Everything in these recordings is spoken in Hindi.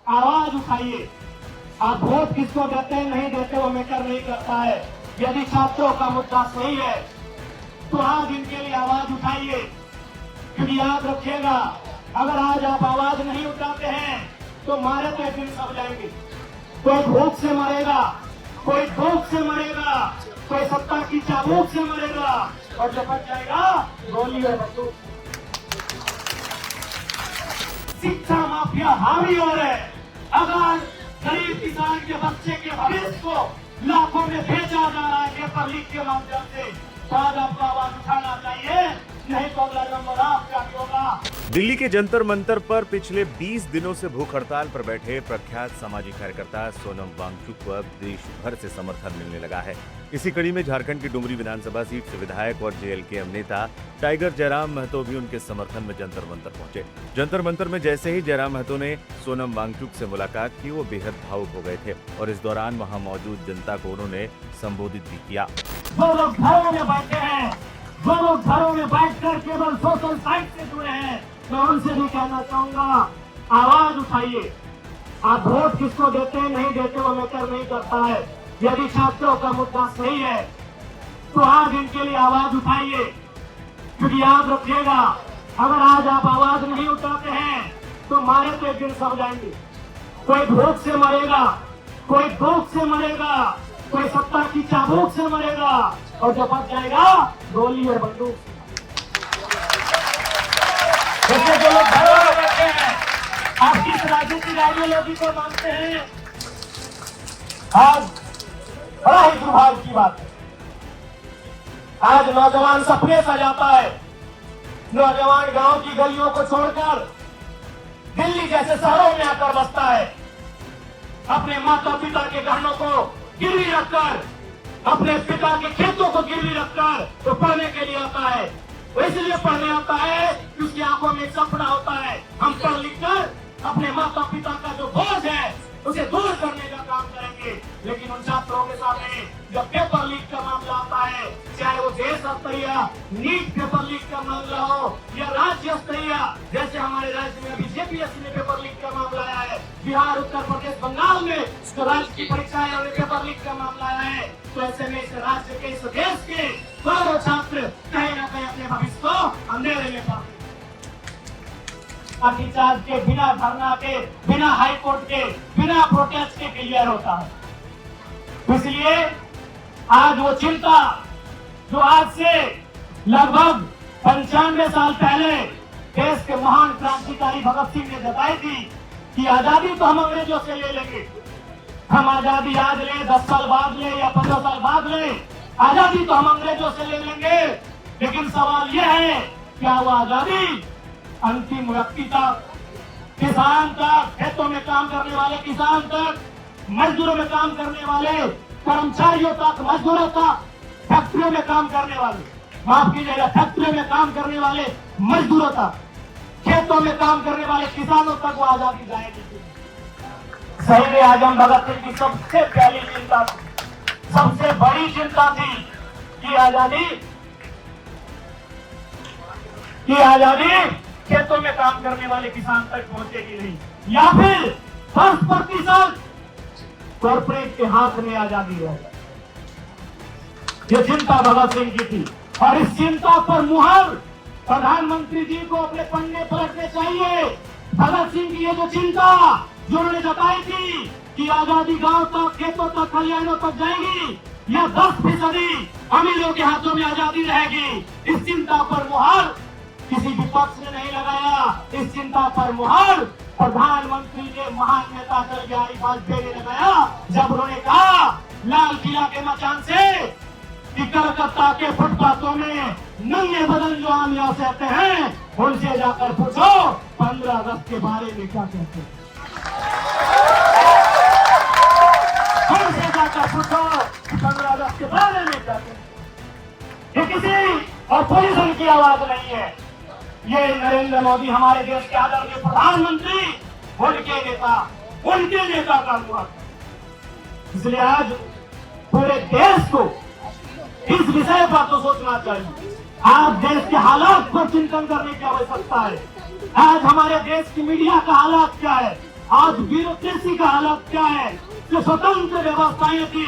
आवाज उठाइए। आप वोट किसको देते हैं नहीं देते वो मैटर नहीं करता है। यदि छात्रों का मुद्दा सही है तो आज इनके लिए आवाज उठाइए, क्योंकि याद रखिएगा अगर आज आप आवाज नहीं उठाते हैं तो मारे तो एक दिन सब जाएंगे। कोई भूख से मरेगा, कोई भूख से मरेगा, कोई सत्ता की चाबूक से मरेगा और जो बच जाएगा गोली और बंदूक। शिक्षा माफिया हावी हो रहे। अगर गरीब किसान के बच्चे के भविष्य को लाखों में भेजा जा रहा है पेपर लीक के माध्यम से, तो आज आपको आवाज उठाना चाहिए, नहीं तो अगला नंबर आपका होगा। दिल्ली के जंतर मंतर पर पिछले 20 दिनों से भूख हड़ताल पर बैठे प्रख्यात सामाजिक कार्यकर्ता सोनम वांगचुक को अब देश भर से समर्थन मिलने लगा है। इसी कड़ी में झारखंड की डुमरी विधानसभा सीट से विधायक और जेएलके नेता टाइगर जयराम महतो भी उनके समर्थन में जंतर मंतर पहुंचे। जंतर मंतर में जैसे ही जयराम महतो ने सोनम वांगचुक से मुलाकात की, वो बेहद भावुक हो गए थे और इस दौरान वहां मौजूद जनता को उन्होंने संबोधित भी किया। जो लोग घरों में बैठे हैं, जो लोग घरों में बैठकर केवल सोशल साइट से जुड़े हैं, मैं उनसे भी कहना चाहूंगा आवाज उठाइए। आप वोट किसको देते हैं नहीं देते वो मैटर नहीं करता है। यदि छात्रों का मुद्दा सही है तो आज इनके लिए आवाज उठाइए, क्योंकि याद रखिएगा अगर आज आप आवाज नहीं उठाते हैं तो मारे तो एक दिन सब जाएंगे। कोई भूख से मरेगा, कोई भूख से मरेगा, कोई सत्ता की चाबूक से मरेगा और जो बच जाएगा गोली और बंदूक। जैसे जो लोग घरों में बैठे हैं, आप किस राजनीतिक आइडियोलॉजी को मानते हैं? आज बड़ा ही दुर्भाग्य की बात है, आज नौजवान सपने सजाता है। नौजवान गांव की गलियों को छोड़कर दिल्ली जैसे शहरों में आकर बसता है। अपने माता पिता के गहनों को गिरवी रखकर, अपने पिता के खेतों को गिरवी रखकर तो पढ़ने के लिए आता है। वो इसलिए पढ़ने आता है कि उसकी आंखों में एक सपना होता है, हम पढ़ लिख कर अपने माता पिता का जो बोझ है उसे दूर करने का काम करेंगे। लेकिन उन छात्रों के सामने जब पेपर लीक का मामला आता है, चाहे वो देश स्तरीय नीट पेपर लीक का मामला हो या राज्य स्तरीय, जैसे हमारे राज्य में अभी जेपीएससी में पेपर लीक का मामला आया है, बिहार, उत्तर प्रदेश, बंगाल में जो राज्य की परीक्षाएं और पेपर लीक का मामला आया है, तो ऐसे में इस राज्य के, इस देश के करोड़ों छात्र कहीं न कहीं अपने भविष्य को अंधेरे में पाते। लाठीचार्ज के बिना, धरना के बिना, हाई कोर्ट के बिना, प्रोटेस्ट के क्लियर होता है। इसलिए आज वो चिंता जो आज से लगभग 95 साल पहले देश के महान क्रांतिकारी भगत सिंह ने जताई थी कि आजादी तो हम अंग्रेजों से ले लेंगे, हम आजादी आज ले, 10 साल बाद ले या 15 साल बाद ले, आजादी तो हम अंग्रेजों से ले लेंगे। लेकिन सवाल यह है क्या वो आजादी अंतिम व्यक्ति तक, किसान तक, खेतों में काम करने वाले किसान तक, मजदूरों में काम करने वाले कर्मचारियों तक, मजदूरों तक, फैक्ट्रियों में काम करने वाले, माफ कीजिएगा, फैक्ट्रियों में काम करने वाले मजदूरों तक, खेतों में काम करने वाले किसानों तक वो आजादी जाएगी? शहीद आजम भगत सिंह की सबसे पहली चिंता थी, सबसे बड़ी चिंता थी कि आजादी खेतों में काम करने वाले किसान तक पहुंचेगी नहीं, या फिर 10% कॉर्पोरेट के हाथ में आजादी है। ये चिंता भगत सिंह की थी और इस चिंता पर मुहर प्रधानमंत्री जी को अपने पन्ने पलटने चाहिए। भगत सिंह की ये जो चिंता जो उन्होंने जताई थी कि आजादी गांव तक, खेतों तक, खलिहानों तक जाएगी या 10% अमीरों के हाथों में आजादी रहेगी, इस चिंता पर मुहर किसी विपक्ष ने नहीं लगाया। इस चिंता पर मुहर प्रधानमंत्री ने, महान नेता अटल बिहारी वाजपेयी ने लगाया जब उन्होंने कहा लाल किला के मचान से कि कलकत्ता के फुटपाथों में नंगे बदन जो आम यहाँ से आते हैं उनसे जाकर पूछो 15 अगस्त के बारे में क्या कहते हैं। उनसे जाकर पूछो 15 अगस्त के बारे में क्या कहते हैं। ये किसी अपोजिशन की आवाज नहीं है, ये नरेंद्र मोदी हमारे देश के आदरणीय प्रधानमंत्री, उनके नेता का हुआ। इसलिए आज पूरे देश को इस विषय पर तो सोचना चाहिए। आज देश के हालात पर चिंतन करने की आवश्यकता है। आज हमारे देश की मीडिया का हालात क्या है, आज ब्यूरोक्रेसी का हालत क्या है? जो स्वतंत्र व्यवस्थाएं थी,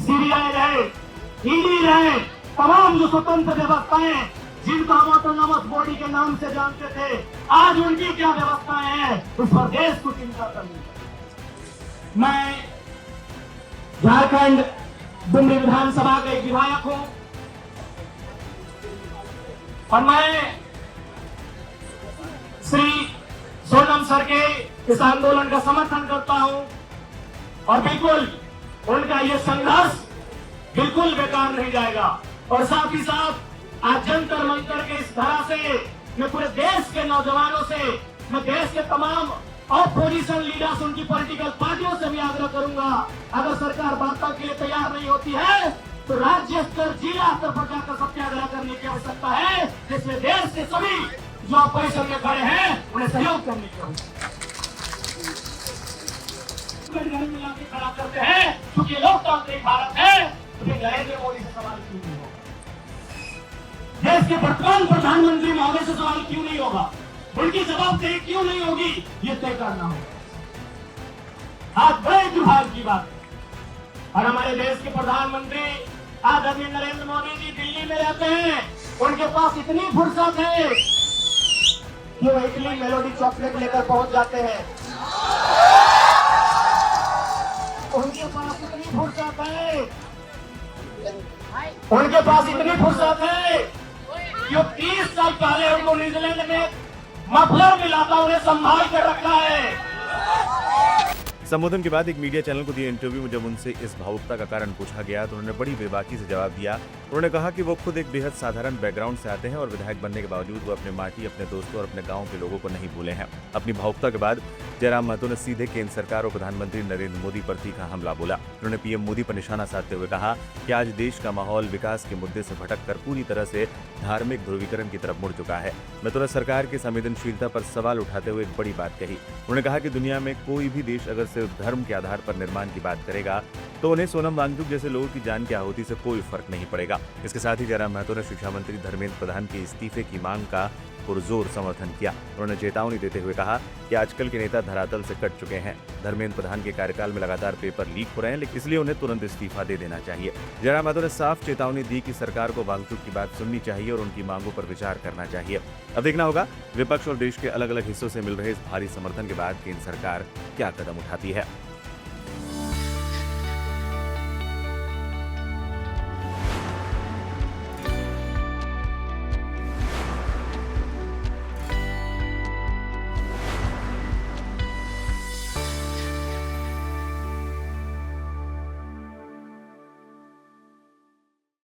सीबीआई रहे, ईडी रहे, तमाम जो स्वतंत्र व्यवस्थाएं जिनको हम ऑटोनॉमस बॉडी के नाम से जानते थे, आज उनकी क्या व्यवस्थाएं हैं, इस पर देश को चिंता करनी है। मैं झारखंड डुमरी विधानसभा का एक विधायक हूं और मैं श्री सोनम सर के इस आंदोलन का समर्थन करता हूं और बिल्कुल उनका ये संघर्ष बिल्कुल बेकार नहीं जाएगा। और साथ ही साथ आज जंतर मंतर के इस धरा से मैं पूरे देश के नौजवानों से, मैं देश के तमाम ऑपोजिशन लीडर्स, उनकी पॉलिटिकल पार्टियों से भी आग्रह करूंगा, अगर सरकार वार्ता के लिए तैयार नहीं होती है तो राज्य स्तर, जिला स्तर पर जाकर सत्याग्रह करने की आवश्यकता है, जिसमें देश के सभी जो ऑपोजिशन में खड़े हैं उन्हें सहयोग करने की आवश्यकता है। खड़ा करते हैं क्योंकि लोकतांत्रिक भारत है, तो नरेंद्र मोदी से सवाल क्यों नहीं होगा? देश के वर्तमान प्रधानमंत्री महोदय से सवाल क्यों नहीं होगा? उनकी जवाबदेही क्यों नहीं होगी? ये तय करना होगा। आज बड़े दुर्भाग्य की बात है और हमारे देश के प्रधानमंत्री आदरणीय नरेंद्र मोदी जी दिल्ली में रहते हैं, उनके पास इतनी फुर्सत है कि वो इटली मेलोडी चॉकलेट लेकर पहुंच जाते हैं। उनके पास इतनी फुर्सत है, उनके पास इतनी फुर्सत है कि 30 साल पहले उनको न्यूजीलैंड में मफलर मिलाता उन्हें संभाल कर रखा है। संबोधन के बाद एक मीडिया चैनल को दिए इंटरव्यू में जब उनसे इस भावुकता का कारण पूछा गया तो उन्होंने बड़ी बेबाकी से जवाब दिया। उन्होंने कहा कि वो खुद एक बेहद साधारण बैकग्राउंड से आते हैं और विधायक बनने के बावजूद वो अपने माटी, अपने दोस्तों और अपने गांव के लोगों को नहीं भूले हैं। अपनी भावुकता के बाद जयराम महतो ने सीधे केंद्र सरकार और प्रधानमंत्री नरेंद्र मोदी पर तीखा हमला बोला। उन्होंने पीएम मोदी पर निशाना साधते हुए कहा कि आज देश का माहौल विकास के मुद्दे से भटककर पूरी तरह से धार्मिक ध्रुवीकरण की तरफ मुड़ चुका है। महतो ने सरकार की संवेदनशीलता पर सवाल उठाते हुए एक बड़ी बात कही। उन्होंने कहा कि दुनिया में कोई भी देश अगर सिर्फ धर्म के आधार पर निर्माण की बात करेगा तो उन्हें सोनम वांगचुक जैसे लोगों की जान की आहुति से कोई फर्क नहीं पड़ेगा। इसके साथ ही जयराम महतो ने शिक्षा मंत्री धर्मेंद्र प्रधान के इस्तीफे की मांग का पुरजोर समर्थन किया। उन्होंने चेतावनी देते हुए कहा कि आजकल के नेता धरातल से कट चुके हैं। धर्मेंद्र प्रधान के कार्यकाल में लगातार पेपर लीक हो रहे हैं, लेकिन इसलिए उन्हें तुरंत इस्तीफा दे देना चाहिए। जयराम महतो ने साफ चेतावनी दी कि सरकार को वांगचुक की बात सुननी चाहिए और उनकी मांगों पर विचार करना चाहिए। अब देखना होगा विपक्ष और देश के अलग अलग हिस्सों से मिल रहे इस भारी समर्थन के बाद केंद्र सरकार क्या कदम उठाती है।